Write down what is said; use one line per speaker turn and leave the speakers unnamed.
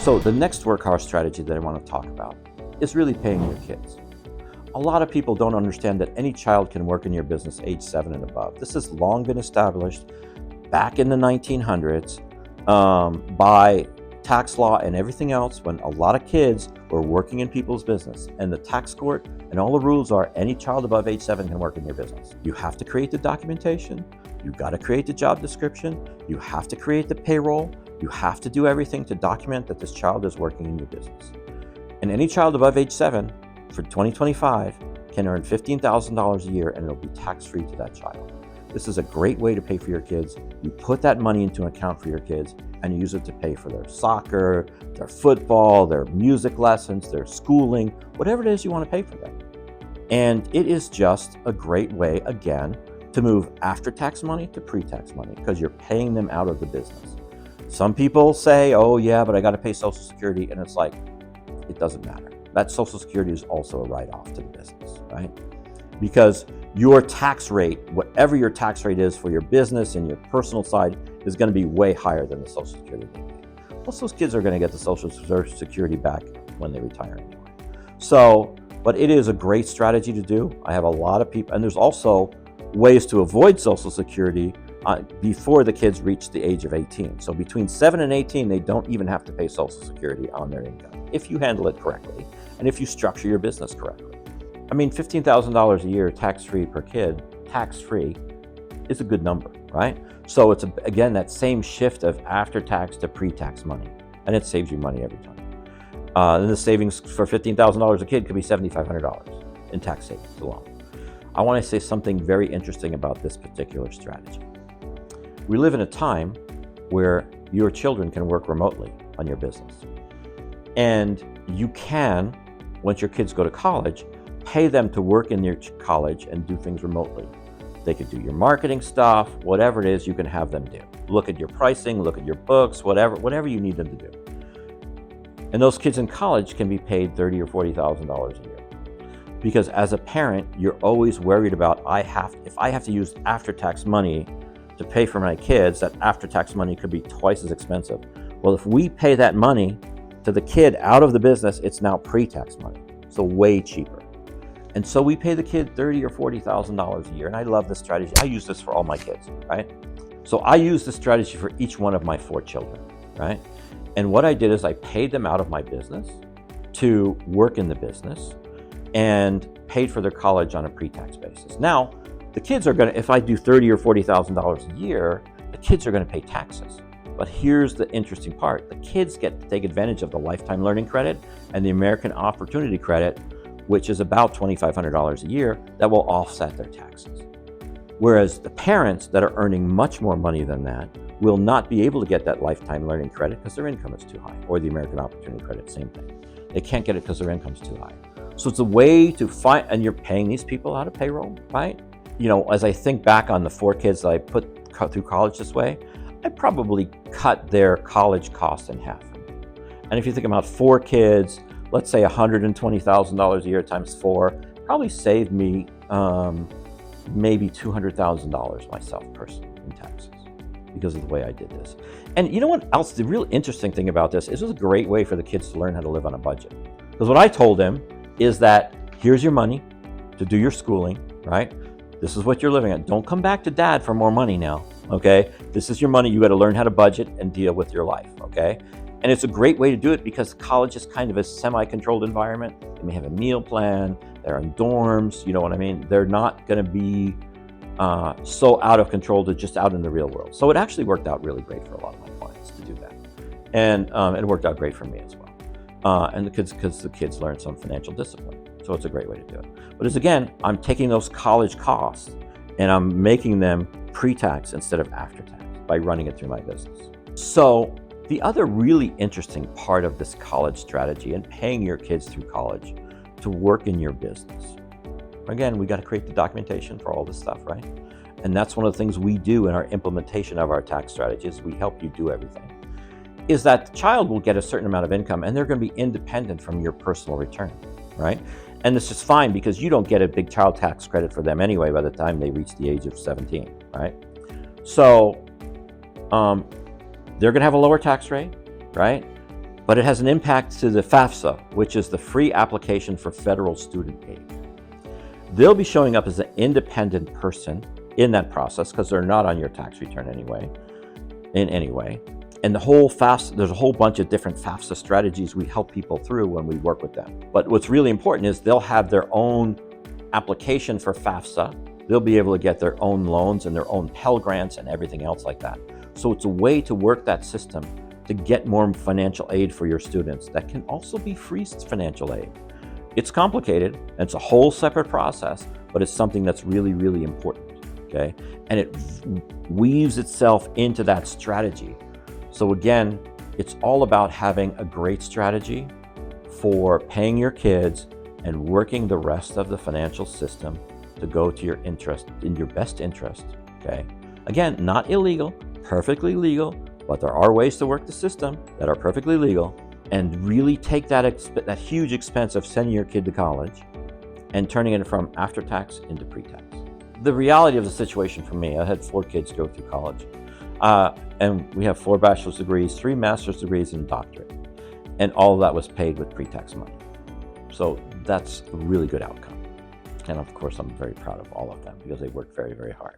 So the next workhorse strategy that I want to talk about is really paying your kids. A lot of people don't understand that any child can work in your business age 7 and above. This has long been established back in the 1900s by tax law and everything else, when a lot of kids were working in people's business, and the tax court and all the rules are any child above age 7 can work in your business. You have to create the documentation, you got to create the job description, you have to create the payroll, you have to do everything to document that this child is working in your business. And any child above age 7 for 2025 can earn $15,000 a year, and it'll be tax-free to that child. This is a great way to pay for your kids. You put that money into an account for your kids and you use it to pay for their soccer, their football, their music lessons, their schooling, whatever it is you want to pay for them. And it is just a great way, again, to move after-tax money to pre-tax money, because you're paying them out of the business. Some people say, oh yeah, but I got to pay Social Security, and it's like, it doesn't matter. That Social Security is also a write-off to the business, right? Because your tax rate, whatever your tax rate is for your business and your personal side, is going to be way higher than the Social Security they pay. Plus, those kids are going to get the Social Security back when they retire anyway. So, but it is a great strategy to do. I have a lot of people, and there's also ways to avoid Social Security before the kids reach the age of 18. So between 7 and 18, they don't even have to pay Social Security on their income, if you handle it correctly and if you structure your business correctly. I mean, $15,000 a year tax-free per kid, tax-free, is a good number, right? So it's, again, that same shift of after-tax to pre-tax money, and it saves you money every time. And the savings for $15,000 a kid could be $7,500 in tax savings alone. I want to say something very interesting about this particular strategy. We live in a time where your children can work remotely on your business. And you can, once your kids go to college, pay them to work in your college and do things remotely. They could do your marketing stuff, whatever it is you can have them do. Look at your pricing, look at your books, whatever you need them to do. And those kids in college can be paid $30,000 or $40,000 a year. Because as a parent, you're always worried about, if I have to use after-tax money to pay for my kids, that after-tax money could be twice as expensive. Well, if we pay that money to the kid out of the business, it's now pre-tax money, so way cheaper. And so we pay the kid $30,000 or $40,000 a year, and I love this strategy. I use this for all my kids, right? So I use this strategy for each one of my 4 children, right? And what I did is I paid them out of my business to work in the business and paid for their college on a pre-tax basis. Now, the kids are gonna, if I do $30,000 or $40,000 a year, the kids are gonna pay taxes. But here's the interesting part. The kids get to take advantage of the Lifetime Learning Credit and the American Opportunity Credit, which is about $2,500 a year, that will offset their taxes. Whereas the parents that are earning much more money than that will not be able to get that Lifetime Learning Credit because their income is too high, or the American Opportunity Credit, same thing. They can't get it because their income's too high. So it's a way to find, and you're paying these people out of payroll, right? You know, as I think back on the 4 kids that I put through college this way, I probably cut their college costs in half. And if you think about 4 kids, let's say $120,000 a year times 4, probably saved me maybe $200,000 myself personally in taxes because of the way I did this. And you know what else? The real interesting thing about this is it was a great way for the kids to learn how to live on a budget. Because what I told them is that here's your money to do your schooling, right? This is what you're living on. Don't come back to dad for more money now, okay? This is your money. You got to learn how to budget and deal with your life, okay? And it's a great way to do it because college is kind of a semi-controlled environment. They may have a meal plan. They're in dorms. You know what I mean? They're not going to be so out of control to just out in the real world. So it actually worked out really great for a lot of my clients to do that. And it worked out great for me as well. And because the kids learn some financial discipline. So it's a great way to do it. But as again, I'm taking those college costs and I'm making them pre-tax instead of after-tax by running it through my business. So the other really interesting part of this college strategy and paying your kids through college to work in your business. Again, we got to create the documentation for all this stuff, right? And that's one of the things we do in our implementation of our tax strategies. We help you do everything. Is that the child will get a certain amount of income and they're going to be independent from your personal return, right? And this is fine because you don't get a big child tax credit for them anyway by the time they reach the age of 17, right? So they're going to have a lower tax rate, right? But it has an impact to the FAFSA, which is the free application for federal student aid. They'll be showing up as an independent person in that process because they're not on your tax return anyway, in any way. And the whole FAFSA, there's a whole bunch of different FAFSA strategies we help people through when we work with them. But what's really important is they'll have their own application for FAFSA. They'll be able to get their own loans and their own Pell Grants and everything else like that. So it's a way to work that system to get more financial aid for your students that can also be free financial aid. It's complicated, and it's a whole separate process, but it's something that's really, really important, okay? And it weaves itself into that strategy. So again, it's all about having a great strategy for paying your kids and working the rest of the financial system to go to your interest, in your best interest, okay? Again, not illegal, perfectly legal, but there are ways to work the system that are perfectly legal and really take that huge expense of sending your kid to college and turning it from after-tax into pre-tax. The reality of the situation for me, I had 4 kids go through college, and we have 4 bachelor's degrees, 3 master's degrees, and a doctorate. And all of that was paid with pre-tax money. So that's a really good outcome. And of course, I'm very proud of all of them because they worked very, very hard.